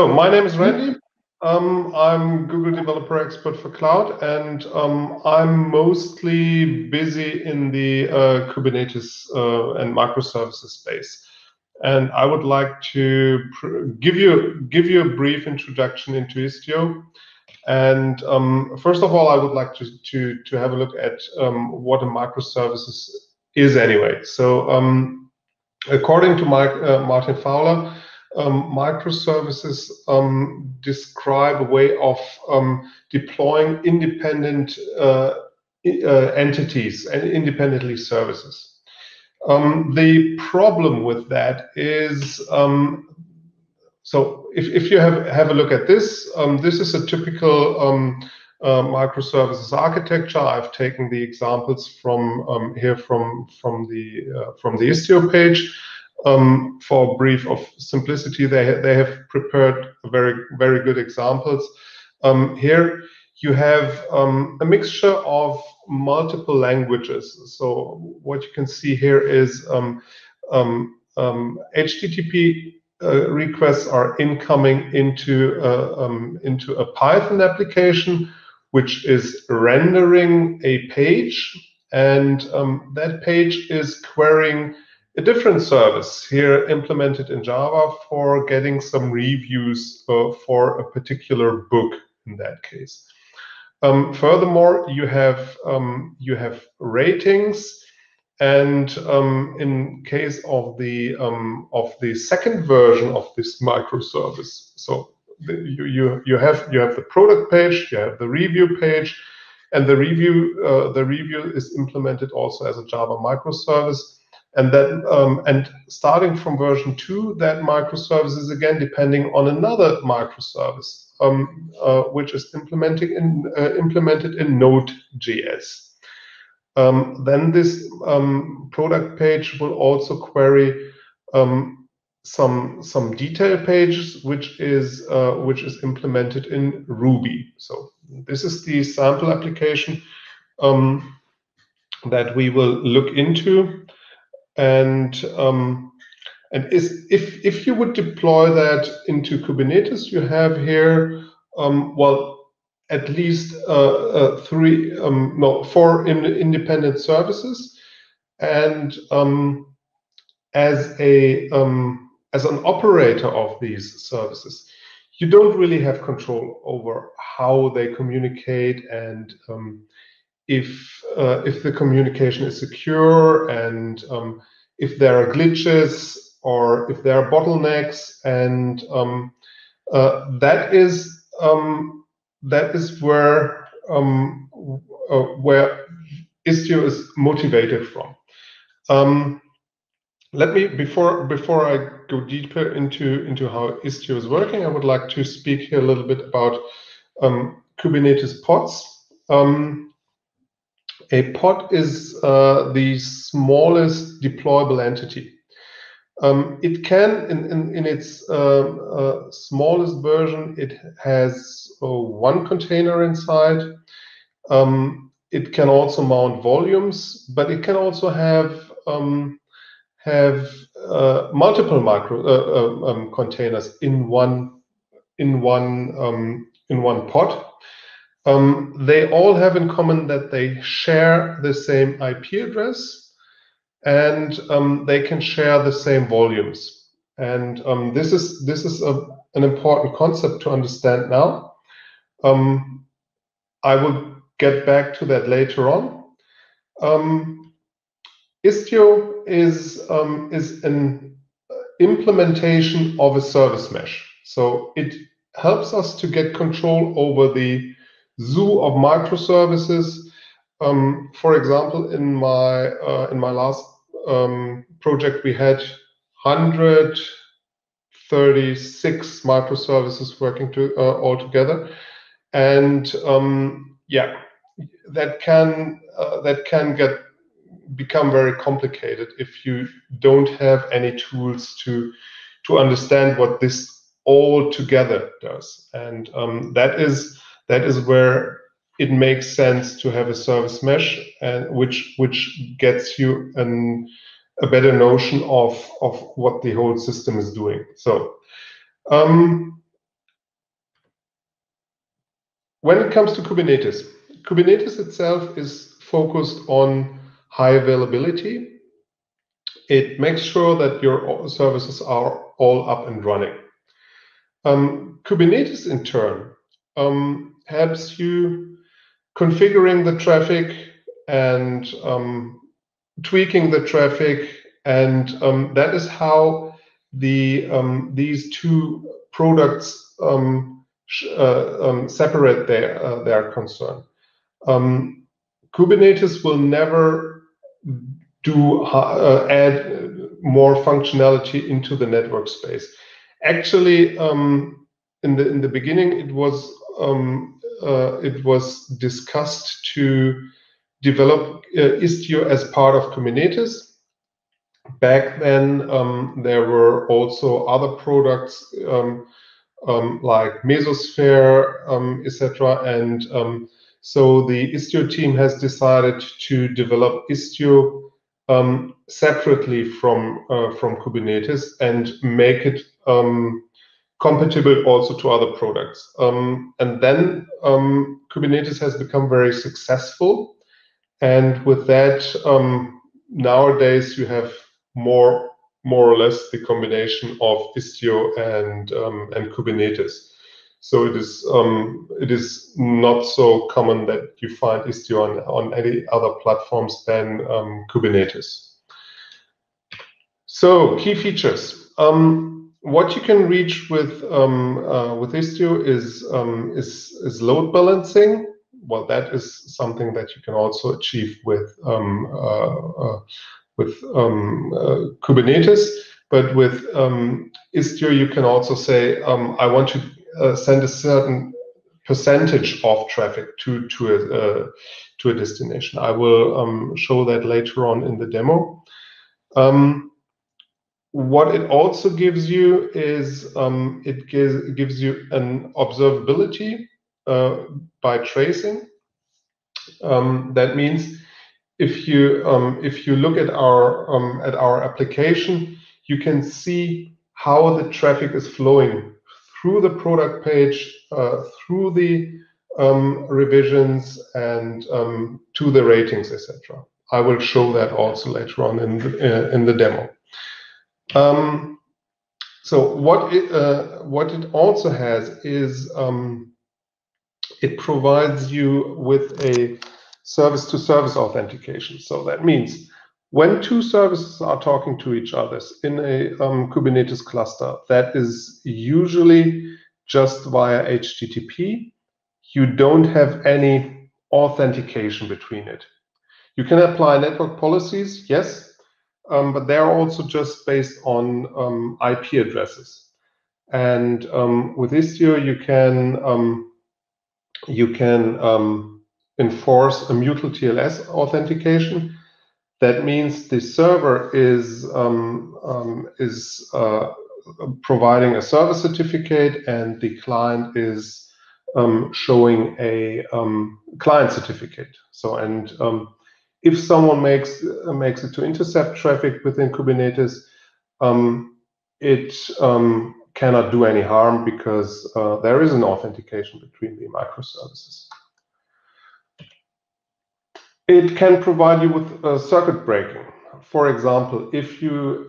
So my name is Randy. I'm Google Developer Expert for Cloud, and I'm mostly busy in the Kubernetes and microservices space. And I would like to give you a brief introduction into Istio. And first of all, I would like to have a look at what a microservices is anyway. So according to Martin Fowler, microservices describe a way of deploying independent entities and independently services. The problem with that is, so if you have a look at this, this is a typical microservices architecture. I've taken the examples from here from the Istio page. For a brief of simplicity, they have prepared very good examples. Here you have a mixture of multiple languages. So what you can see here is HTTP requests are incoming into a Python application, which is rendering a page, and that page is querying a different service here implemented in Java for getting some reviews for a particular book in that case. Furthermore, you have ratings, and in case of the second version of this microservice, so you have the product page, you have the review page, and the review is implemented also as a Java microservice. And then, and starting from version 2, that microservice is again depending on another microservice, which is implemented in Node.js. Then this product page will also query some detail pages, which is implemented in Ruby. So this is the sample application that we will look into. And if you would deploy that into Kubernetes, you have here well, at least 4 independent services, and as an operator of these services, you don't really have control over how they communicate, and if the communication is secure, and if there are glitches or if there are bottlenecks, and that is where Istio is motivated from. Let me before I go deeper into how Istio is working, I would like to speak here a little bit about Kubernetes pods. A pod is the smallest deployable entity. It can, in its smallest version, it has one container inside. It can also mount volumes, but it can also have multiple containers in one pod. They all have in common that they share the same IP address, and they can share the same volumes. And this is an important concept to understand now. I will get back to that later on. Istio is an implementation of a service mesh. So it helps us to get control over the zoo of microservices. For example, in my last project, we had 136 microservices working all together, and yeah, that can become very complicated if you don't have any tools to understand what this all together does, and that is where it makes sense to have a service mesh, and which gets you a better notion of what the whole system is doing. So When it comes to Kubernetes, Kubernetes itself is focused on high availability. It makes sure that your services are all up and running. Kubernetes, in turn, helps you configuring the traffic and tweaking the traffic, and that is how these two products separate their concern. Kubernetes will never add more functionality into the network space. Actually, in the beginning, it was discussed to develop Istio as part of Kubernetes. Back then, there were also other products like Mesosphere, etc. And so the Istio team has decided to develop Istio separately from Kubernetes and make it compatible also to other products. And then Kubernetes has become very successful. And with that, nowadays you have more or less the combination of Istio and Kubernetes. So it is not so common that you find Istio on any other platforms than Kubernetes. So key features. What you can reach with Istio is load balancing. Well, that is something that you can also achieve with Kubernetes. But with Istio, you can also say, I want to send a certain percentage of traffic to a destination. I will show that later on in the demo. What it also gives you is it gives you an observability by tracing. That means if you look at our application, you can see how the traffic is flowing through the product page, through the revisions, and to the ratings, etc. I will show that also later on in the demo. So what it also has is it provides you with a service-to-service authentication. So that means when two services are talking to each other in a Kubernetes cluster, that is usually just via HTTP. You don't have any authentication between it. You can apply network policies, yes, but they're also just based on IP addresses. And with Istio, you can enforce a mutual TLS authentication. That means the server is providing a service certificate, and the client is showing a client certificate. So, and if someone makes it to intercept traffic within Kubernetes, it cannot do any harm because there is an authentication between the microservices. It can provide you with circuit breaking. For example, if you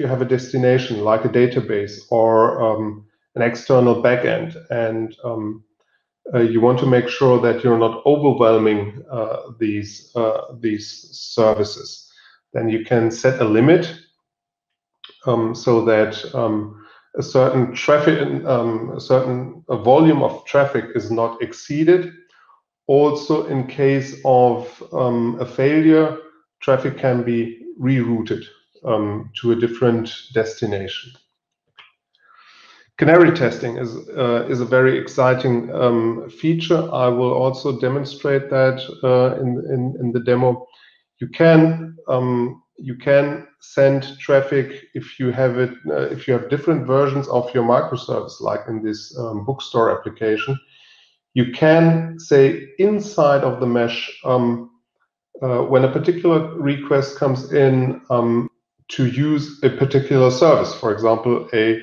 have a destination like a database or an external backend, and you want to make sure that you're not overwhelming these services, then you can set a limit so that a certain traffic, a volume of traffic is not exceeded. Also, in case of a failure, traffic can be rerouted to a different destination. Canary testing is a very exciting feature. I will also demonstrate that in the demo. You can send traffic if you have it if you have different versions of your microservice, like in this bookstore application. You can say inside of the mesh when a particular request comes in to use a particular service, for example, a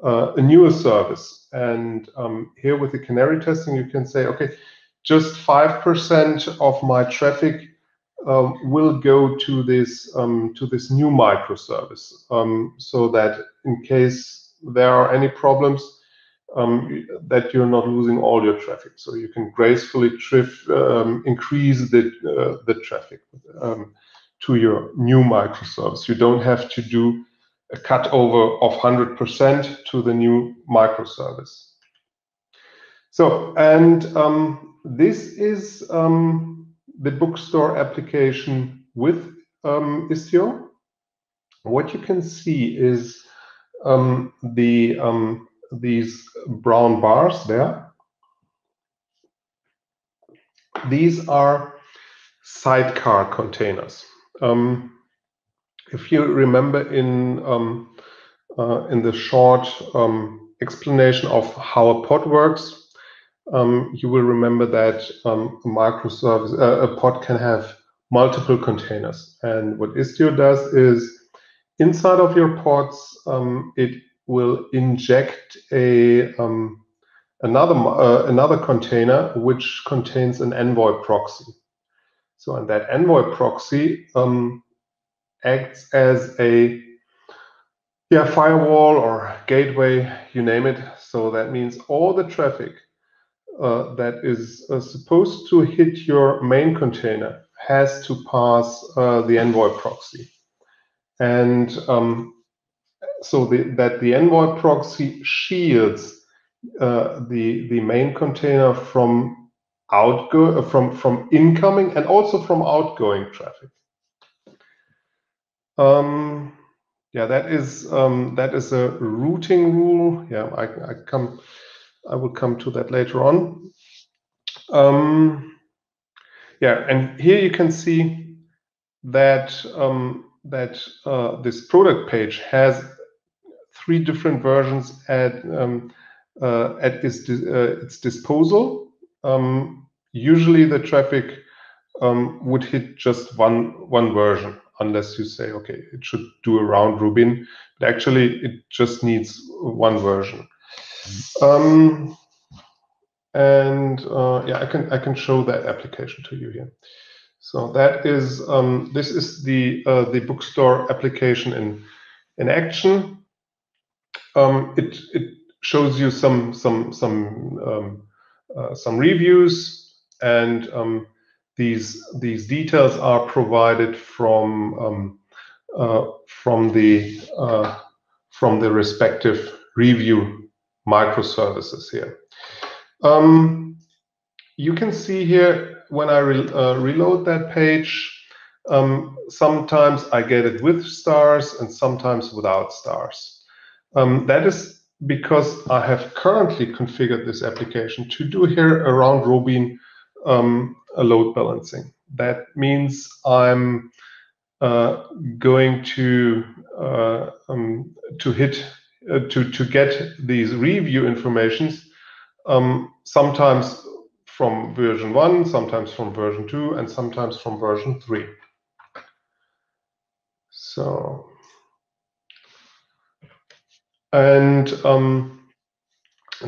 a newer service. And here with the canary testing, you can say, okay, just 5% of my traffic will go to this new microservice, so that in case there are any problems, that you're not losing all your traffic. So you can gracefully increase the traffic to your new microservice. You don't have to do a cut over of 100% to the new microservice. So, and this is the bookstore application with Istio. What you can see is these brown bars there. These are sidecar containers. If you remember in the short explanation of how a pod works, you will remember that a microservice, a pod can have multiple containers. And what Istio does is, inside of your pods, it will inject another container which contains an envoy proxy. So, and that envoy proxy acts as a firewall or gateway, you name it. So that means all the traffic that is supposed to hit your main container has to pass the envoy proxy. And so that the envoy proxy shields the main container from incoming and also from outgoing traffic. Yeah, that is a routing rule. Yeah, I will come to that later on. Yeah, and here you can see that this product page has 3 different versions at its disposal. Usually the traffic would hit just one version, unless you say, okay, it should do a round robin, but actually it just needs one version. Yeah, I can show that application to you here. So that is this is the bookstore application in action. It shows you some reviews, and these details are provided from the respective review microservices here. You can see here when I reload that page, sometimes I get it with stars and sometimes without stars. That is because I have currently configured this application to do here a round robin a load balancing. That means I'm going to get these review informations sometimes from version 1, sometimes from version 2, and sometimes from version 3. So, and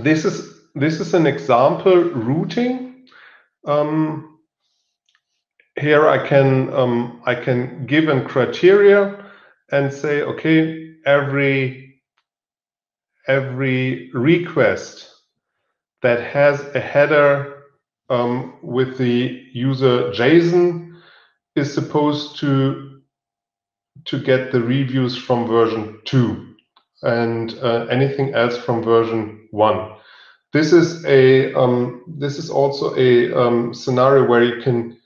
this is an example routing. Here I can give a criteria and say, okay, every request that has a header with the user JSON is supposed to get the reviews from version 2, and anything else from version 1. This is also a scenario where you can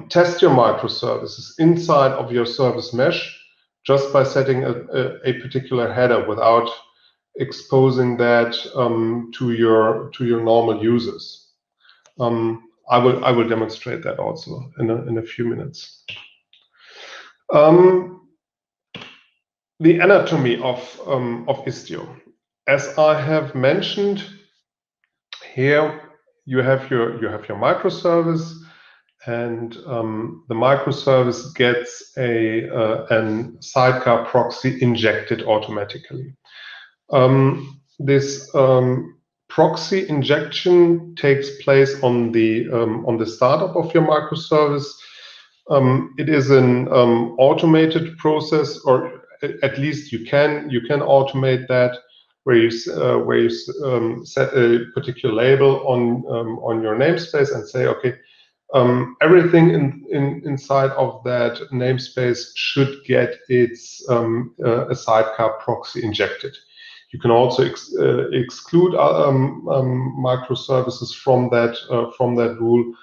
test your microservices inside of your service mesh just by setting a particular header without exposing that to your normal users. I will demonstrate that also in a few minutes. The anatomy of Istio, as I have mentioned, here you have your microservice, and the microservice gets a sidecar proxy injected automatically. This proxy injection takes place on the startup of your microservice. It is an automated process, or at least you can automate that, where you set a particular label on your namespace and say, okay, everything inside of that namespace should get its a sidecar proxy injected. You can also exclude microservices from that rule,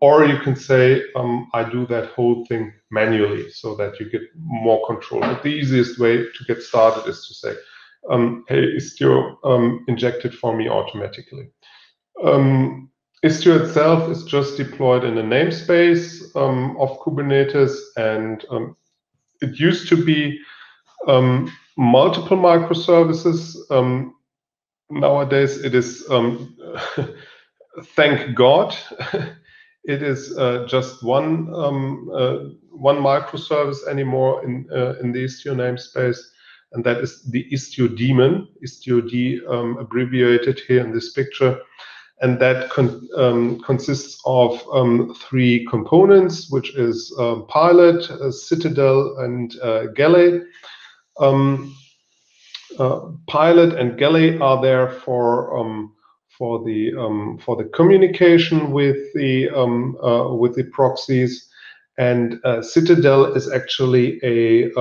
or you can say I do that whole thing manually so that you get more control. But the easiest way to get started is to say, hey, Istio, inject it for me automatically. Istio itself is just deployed in a namespace of Kubernetes, and it used to be multiple microservices. Nowadays, it is, thank God, it is just one microservice anymore in the Istio namespace, and that is the Istio daemon, Istio D abbreviated here in this picture. And that consists of 3 components, which is Pilot, Citadel, and Galley. Pilot and Galley are there for the communication with the proxies, and Citadel is actually a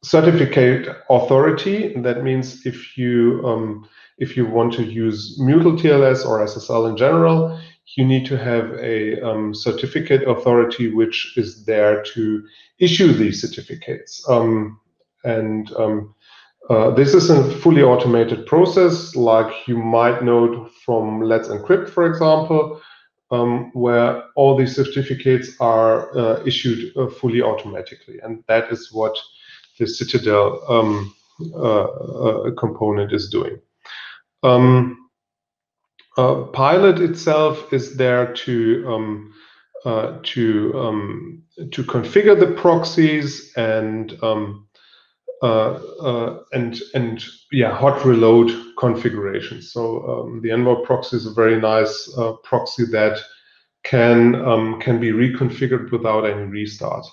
certificate authority. That means if you want to use Mutual TLS or SSL in general, you need to have a certificate authority which is there to issue these certificates. This is a fully automated process, like you might know from Let's Encrypt, for example, where all these certificates are issued fully automatically, and that is what the Citadel component is doing. Pilot itself is there to configure the proxies and hot reload configuration. So the Envoy proxy is a very nice proxy that can be reconfigured without any restart,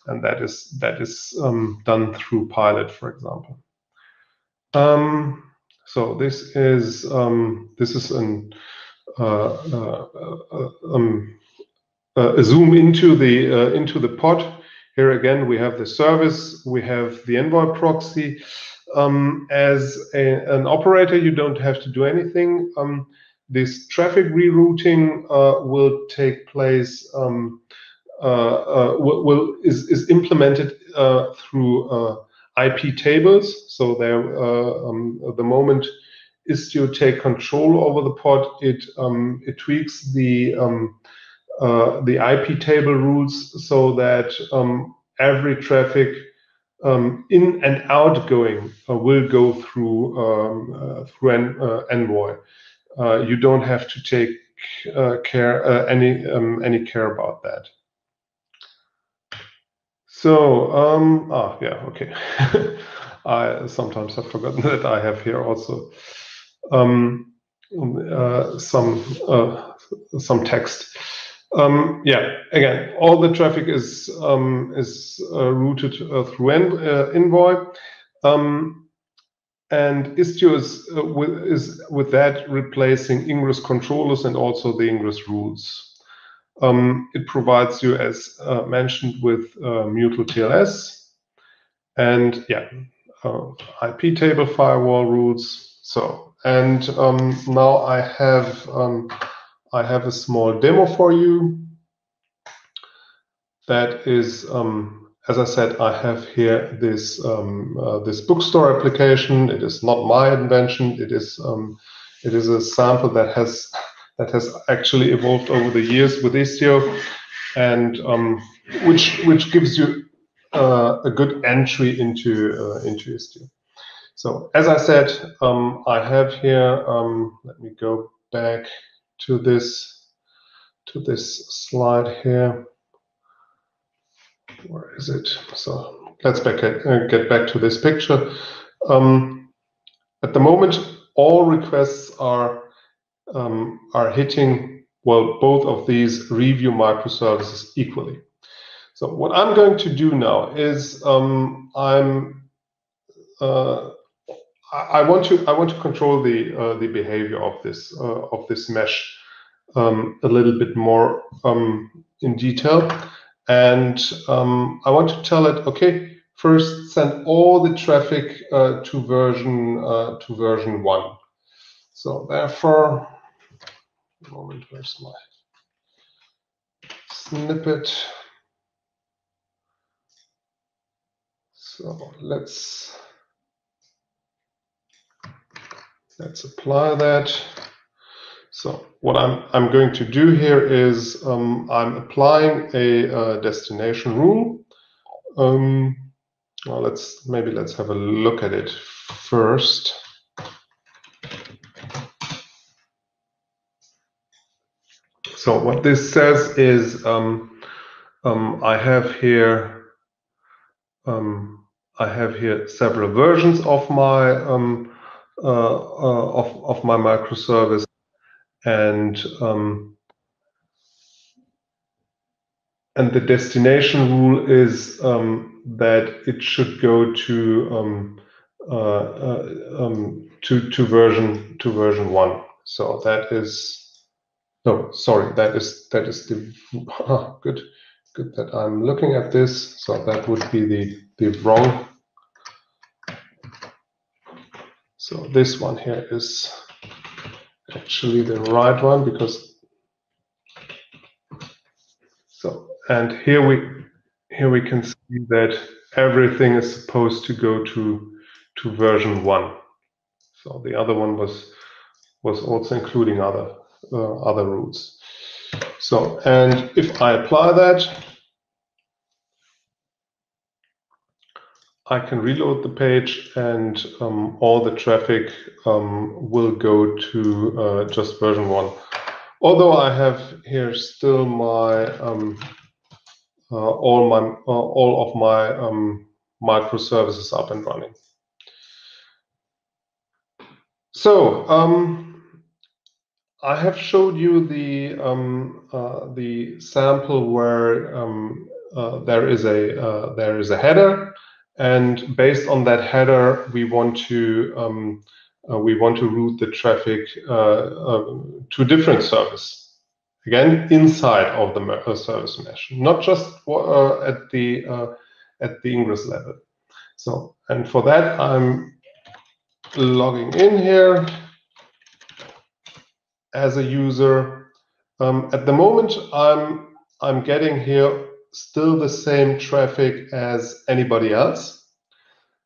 and that is done through Pilot, for example. So this is a zoom into the pod. Here again, we have the service, we have the Envoy proxy. As an operator, you don't have to do anything. This traffic rerouting will take place, is implemented through IP tables. So there, the moment Istio take control over the pod, it tweaks the IP table rules so that every traffic in and outgoing will go through Envoy. You don't have to take any care about that. So okay. I sometimes have forgotten that I have here also some text. Again, all the traffic is routed through Envoy, and Istio is with that replacing Ingress controllers and also the Ingress rules. It provides you, as mentioned, with Mutual TLS and IP table firewall rules. So, and now I have a small demo for you. That is, as I said, I have here this this bookstore application. It is not my invention. It is a sample that has actually evolved over the years with Istio, and which gives you a good entry into Istio. So as I said, I have here. Let me go back to this slide here. Where is it? So let's get back to this picture. At the moment, all requests are hitting, well, both of these review microservices equally. So what I'm going to do now is I want to control the behavior of this mesh a little bit more in detail, and I want to tell it, okay, first send all the traffic to version 1. So therefore, a moment, where's my snippet? So let's apply that. So what I'm going to do here is I'm applying a destination rule. Well, let's have a look at it first. So what this says is I have here several versions of my of my microservice, and the destination rule is that it should go to version 1. So that is, no, sorry, that is the good that I'm looking at this. So that would be the wrong. So this one here is actually the right one, because so, and here we can see that everything is supposed to go to version 1. So the other one was also including other rules. So, and if I apply that, I can reload the page, and all the traffic will go to just version 1. Although I have here still my all of my microservices up and running. So I have showed you the sample where there is a header, and based on that header, we want to route the traffic to a different service. Again, inside of the service mesh, not just at the ingress level. So, and for that, I'm logging in here as a user. At the moment, I'm getting here still the same traffic as anybody else,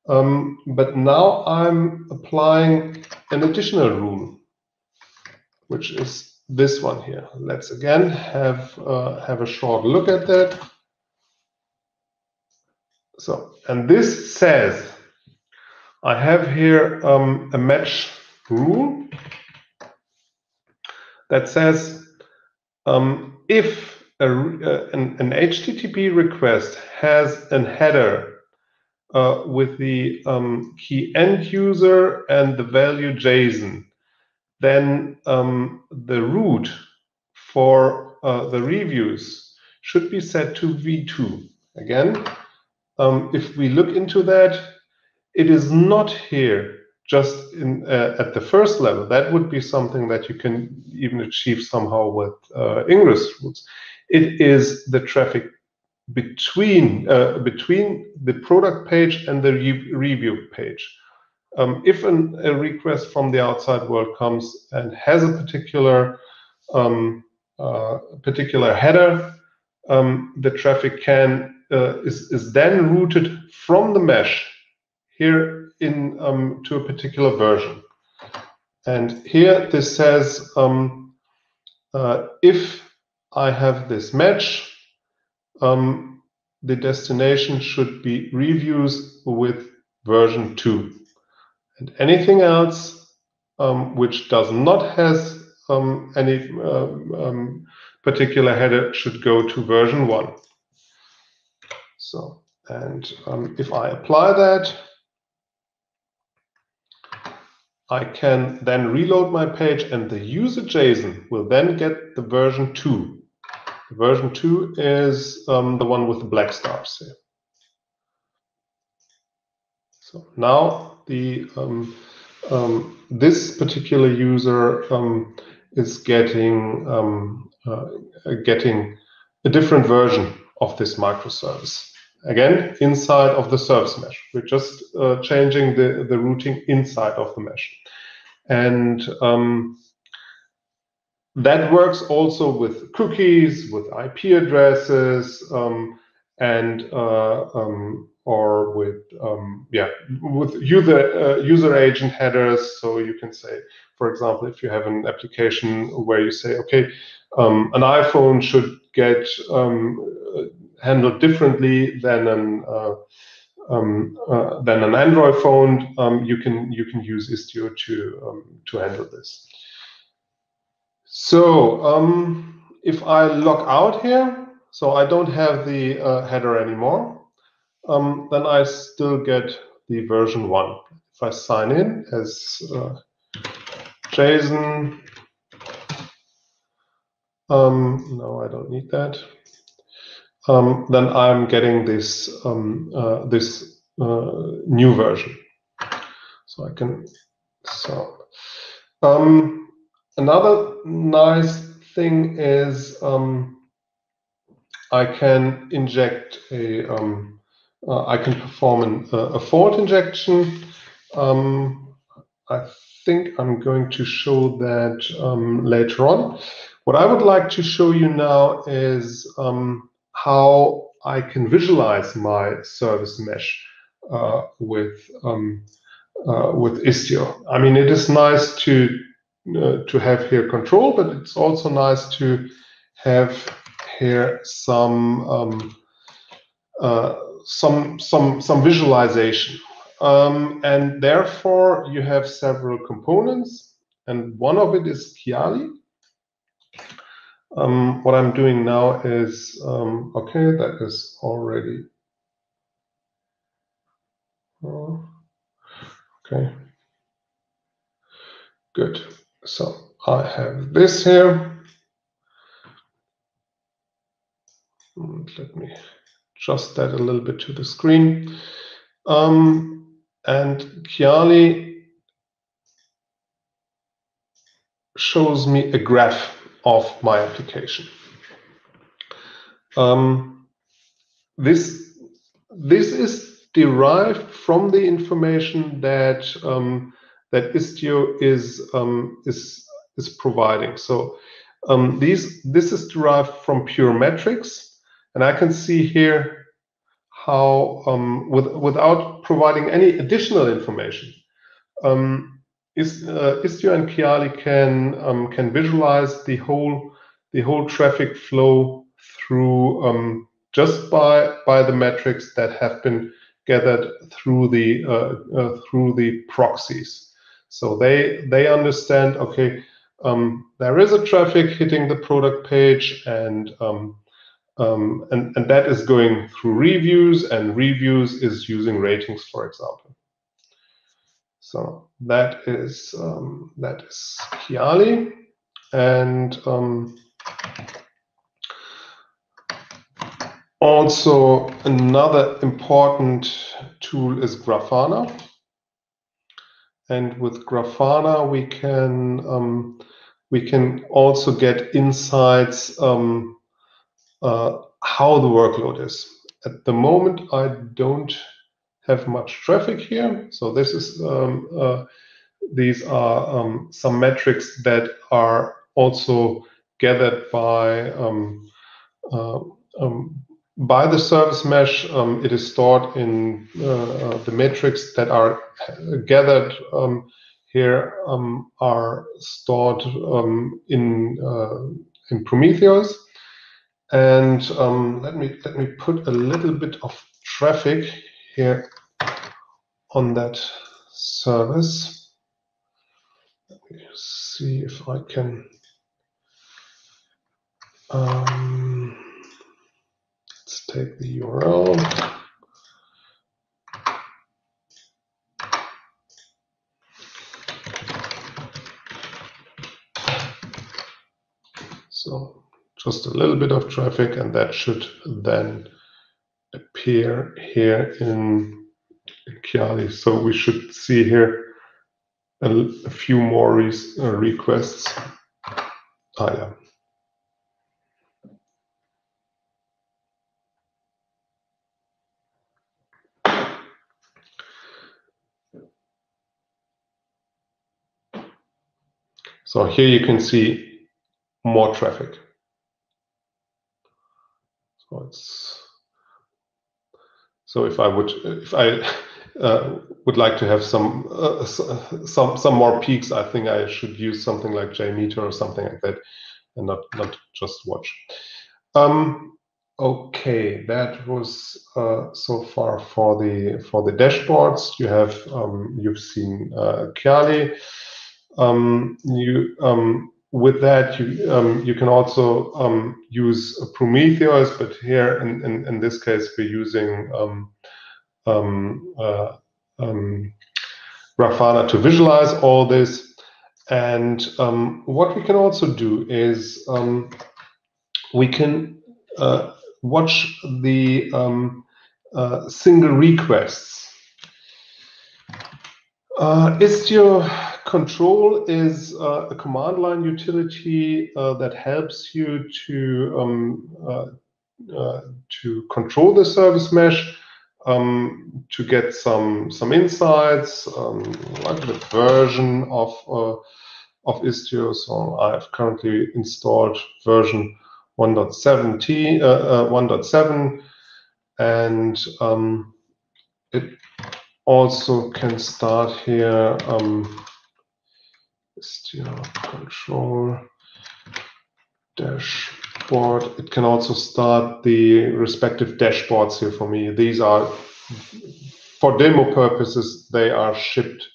but now I'm applying an additional rule, which is this one here. Let's again have a short look at that. So, and this says I have here a match rule that says if an HTTP request has a header with the key end user and the value JSON, then the route for the reviews should be set to v2. Again, if we look into that, it is not here just in at the first level. That would be something that you can even achieve somehow with ingress routes. It is the traffic between the product page and the review page. If a request from the outside world comes and has a particular header, the traffic is then routed from the mesh here in to a particular version. And here this says if I have this match, the destination should be reviews with version 2, and anything else which does not has any particular header should go to version 1. So, And if I apply that, I can then reload my page, and the user JSON will then get the version 2. The version 2 is the one with the black stars here. So now this particular user is getting a different version of this microservice. Again, inside of the service mesh. We're just changing the routing inside of the mesh. And that works also with cookies, with IP addresses, or with user agent headers. So you can say, for example, if you have an application where you say, okay, an iPhone should get handled differently than an Android phone, you can use Istio to handle this. So if I log out here, so I don't have the header anymore, then I still get the version 1. If I sign in as JSON, no, I don't need that. Then I'm getting this new version. So I can another nice thing is I can inject I can perform a fault injection. I think I'm going to show that later on. What I would like to show you now is how I can visualize my service mesh with Istio. I mean, it is nice to have here control, but it's also nice to have here some visualization. And therefore, you have several components, and one of it is Kiali. What I'm doing now is, okay, that is already, okay, good. So I have this here. Let me adjust that a little bit to the screen. And Kiali shows me a graph of my application. This is derived from the information that that Istio is providing. So this is derived from pure metrics, and I can see here how without providing any additional information, Istio and Kiali can visualize the whole traffic flow through just by the metrics that have been gathered through the proxies. So they understand, okay, there is a traffic hitting the product page, and that is going through reviews, and reviews is using ratings, for example. So that is Kiali, and also another important tool is Grafana. And with Grafana, we can also get insights how the workload is. At the moment, I don't have much traffic here, so this is these are some metrics that are also gathered by the service mesh. It is stored in the metrics that are gathered here are stored in Prometheus. And let me put a little bit of traffic here on that service. Let me see if I can. Let's take the URL. just a little bit of traffic, and that should then appear here in Chiali. So we should see here a few more requests. Yeah. So here you can see more traffic. So if I would like to have some more peaks, I think I should use something like JMeter or something like that, and not just watch. Okay, that was so far for the dashboards. You've seen Chiali. With that, you can also use Prometheus, but here in this case we're using Grafana to visualize all this. And what we can also do is we can watch the single requests. Istio control is a command line utility that helps you to control the service mesh, to get some insights, like the version of Istio. So I've currently installed version 1.7, and it also can start here Istio control dashboard. It can also start the respective dashboards here for me. These are, for demo purposes, they are shipped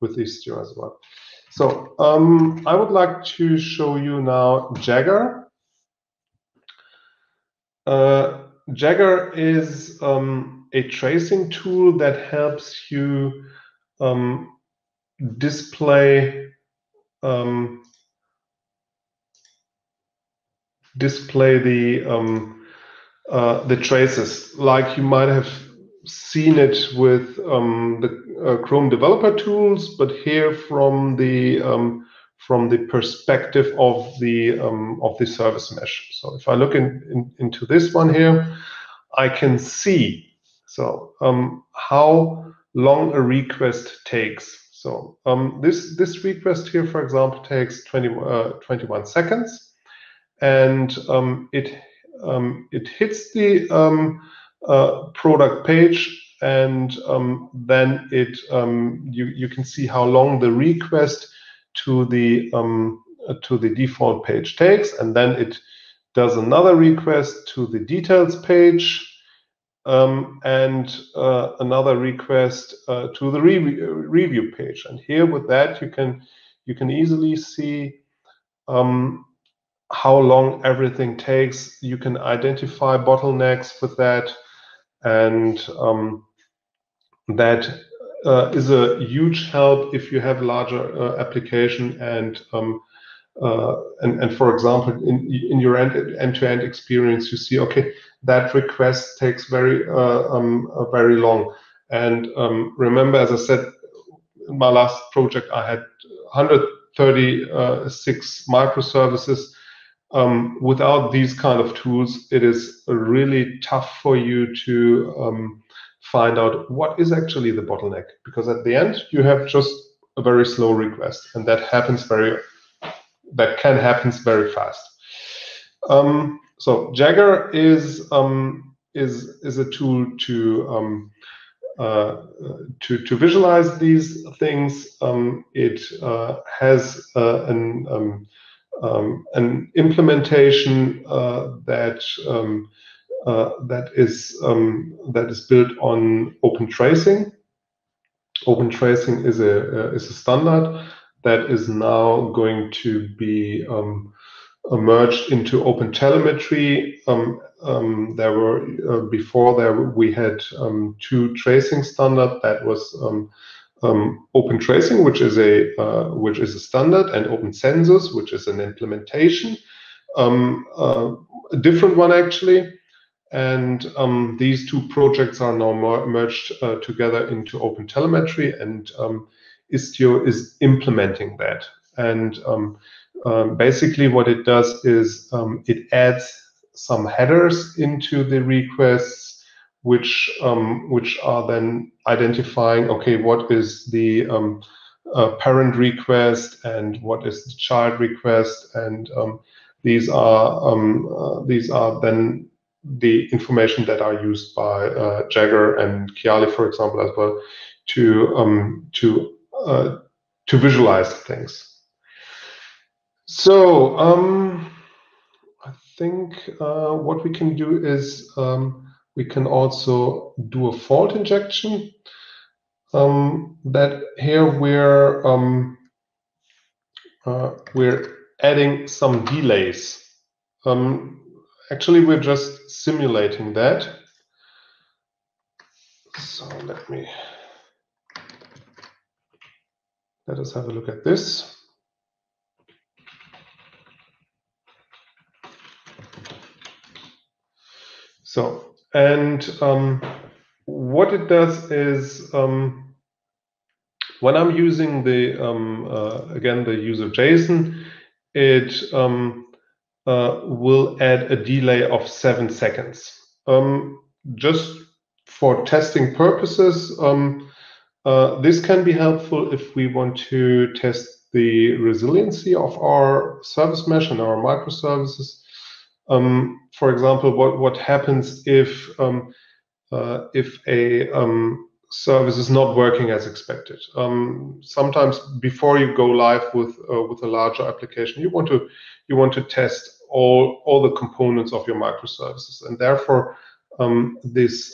with Istio as well. So I would like to show you now Jagger. Jagger is a tracing tool that helps you display the traces, like you might have seen it with the Chrome developer tools, but here from the perspective of the service mesh. So if I look into this one here, I can see how long a request takes. So this request here, for example, takes 21 seconds, and it hits the product page, and then you can see how long the request to the default page takes, and then it does another request to the details page, and another request to the review page. And here with that, you can easily see how long everything takes. You can identify bottlenecks with that, and that is a huge help if you have a larger application, and for example, in your end-to-end experience, you see, okay, that request takes very long. And remember, as I said, in my last project, I had 136 microservices. Without these kind of tools, it is really tough for you to find out what is actually the bottleneck, because at the end you have just a very slow request, and that can happen very fast. So Jagger is a tool to visualize these things. It has an implementation that is built on open tracing. Open tracing is a standard that is now going to be merged into open telemetry. We had two tracing standards. That was open tracing, which is a standard, and open census, which is an implementation. a different one actually. And these two projects are now merged together into Open Telemetry, and Istio is implementing that. And basically what it does is it adds some headers into the requests, which are then identifying, okay, what is the parent request and what is the child request, and these are then the information that are used by Jagger and Chiali, for example, as well, to visualize things. So I think what we can do is we can also do a fault injection. That here we're adding some delays. Actually, we're just simulating that. So let us have a look at this. So, and what it does is when I'm using the again the user JSON, it will add a delay of 7 seconds. Just for testing purposes, this can be helpful if we want to test the resiliency of our service mesh and our microservices. For example, what happens if a service is not working as expected? Sometimes before you go live with a larger application, you want to test all the components of your microservices, and therefore this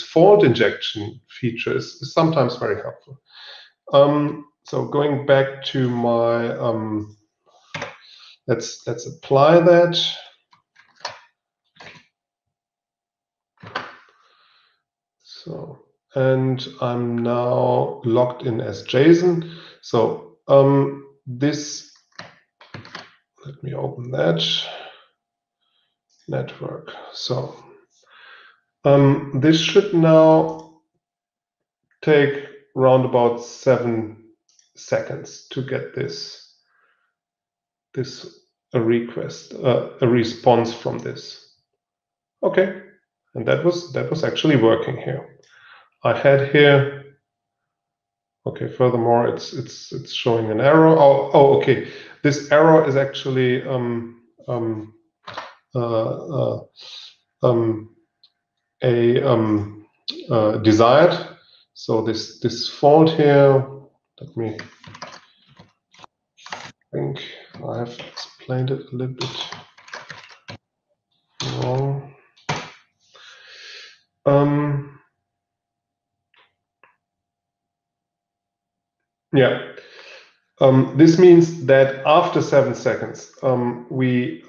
fault injection feature is sometimes very helpful. So going back to my let's apply that. So, and I'm now logged in as JSON. So this, let me open that network. So this should now take around about 7 seconds to get a request, a response from this. Okay, and that was actually working here. I had here. Okay. Furthermore, it's showing an error. Oh, okay. This error is actually desired. So this fault here. Let me think. I have explained it a little bit wrong. Yeah. This means that after 7 seconds, we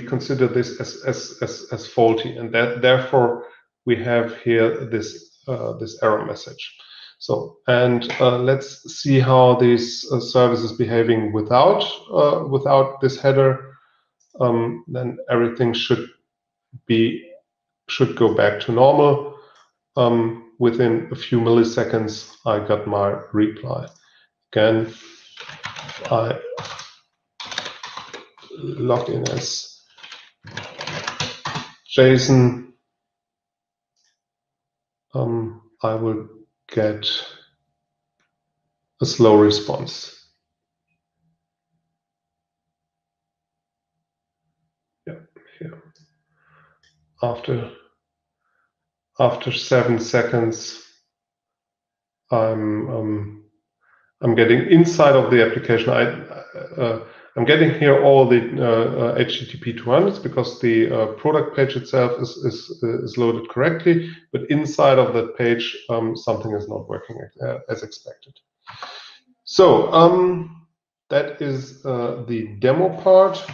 consider this as faulty, and that therefore we have here this error message. So, and let's see how this service is behaving without this header. Then everything should go back to normal. Within a few milliseconds, I got my reply. Again, I log in as JSON. I will get a slow response. Yeah, here. After 7 seconds, I'm getting inside of the application. I'm getting here all the HTTP 200s because the product page itself is loaded correctly, but inside of that page, something is not working as expected. So that is the demo part.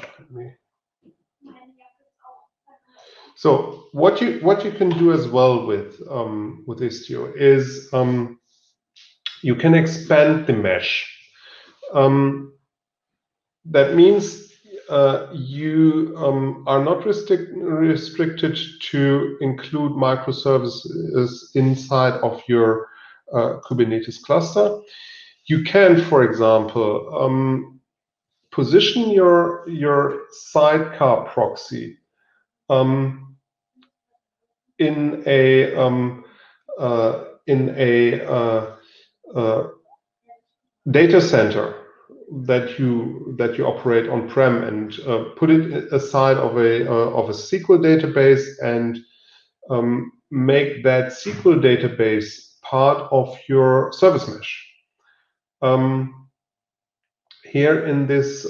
So what you can do as well with Istio is you can expand the mesh. That means you are not restricted to include microservices inside of your Kubernetes cluster. You can, for example, position your sidecar proxy in a data center that you operate on-prem, and put it aside of a SQL database, and make that SQL database part of your service mesh. Here in this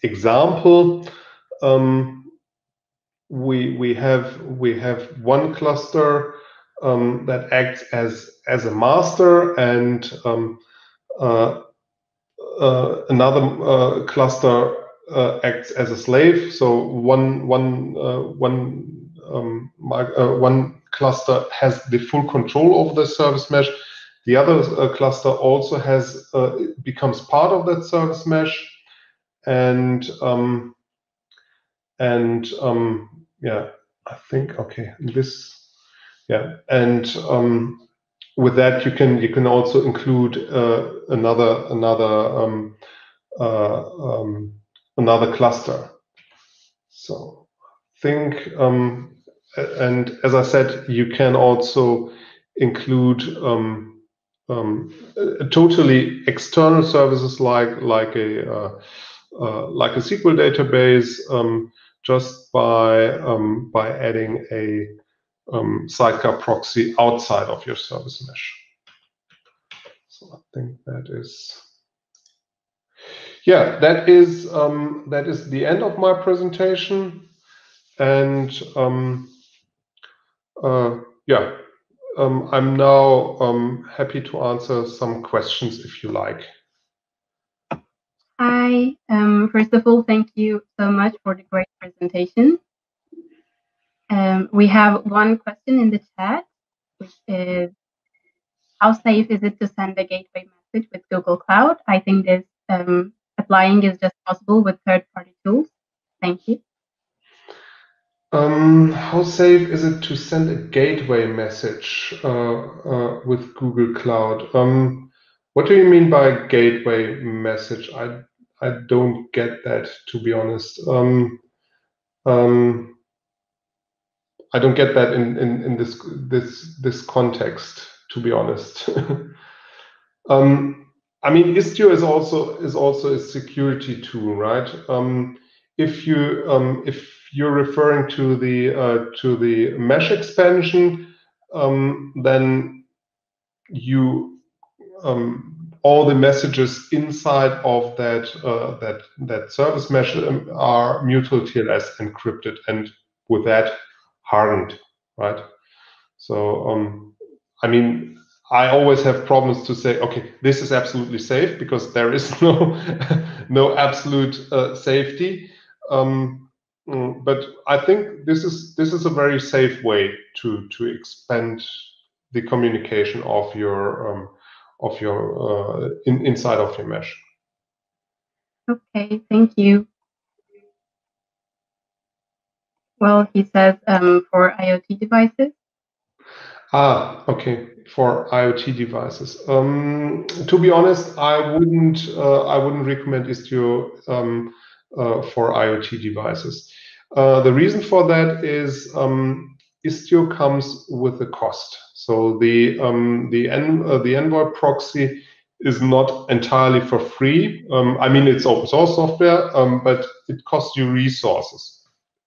example, we have one cluster that acts as a master, and another cluster acts as a slave. So one cluster has the full control over the service mesh. The other cluster also becomes part of that service mesh, and yeah, I think and with that you can also include another cluster. So and as I said, you can also include totally external services like a SQL database, just by adding a sidecar proxy outside of your service mesh. So I think that is the end of my presentation, and I'm now happy to answer some questions if you like. Hi. First of all, thank you so much for the great presentation. We have one question in the chat, which is, how safe is it to send a gateway message with Google Cloud? I think this applying is just possible with third-party tools. Thank you. How safe is it to send a gateway message with Google Cloud? What do you mean by gateway message? I don't get that, to be honest. I don't get that in this context, to be honest. I mean, Istio is also a security tool, right? If you're referring to the mesh expansion, then all the messages inside of that service mesh are mutual TLS encrypted, and with that hardened, right? So I mean, I always have problems to say, okay, this is absolutely safe, because there is no absolute safety. But I think this is a very safe way to expand the communication of your inside of your mesh. Okay, thank you. Well, he says for IoT devices. Okay, for IoT devices. To be honest, I wouldn't recommend Istio for IoT devices. The reason for that is Istio comes with a cost. So the Envoy proxy is not entirely for free. I mean, it's open source software, but it costs you resources.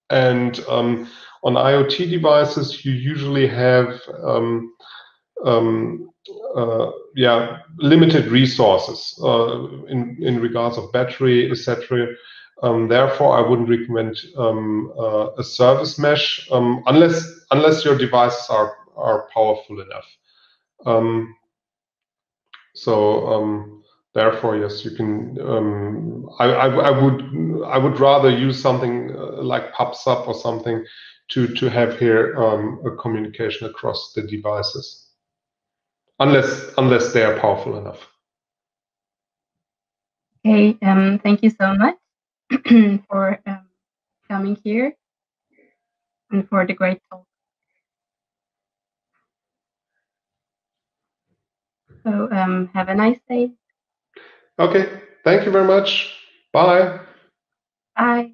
And on IoT devices, you usually have limited resources in regards of battery, etc. Therefore, I wouldn't recommend a service mesh unless your devices are powerful enough. Therefore, yes, you can. I would rather use something like PubSub or something to have here a communication across the devices, unless they are powerful enough. Okay, thank you so much. for coming here and for the great talk. So have a nice day. Okay, thank you very much. Bye. Bye.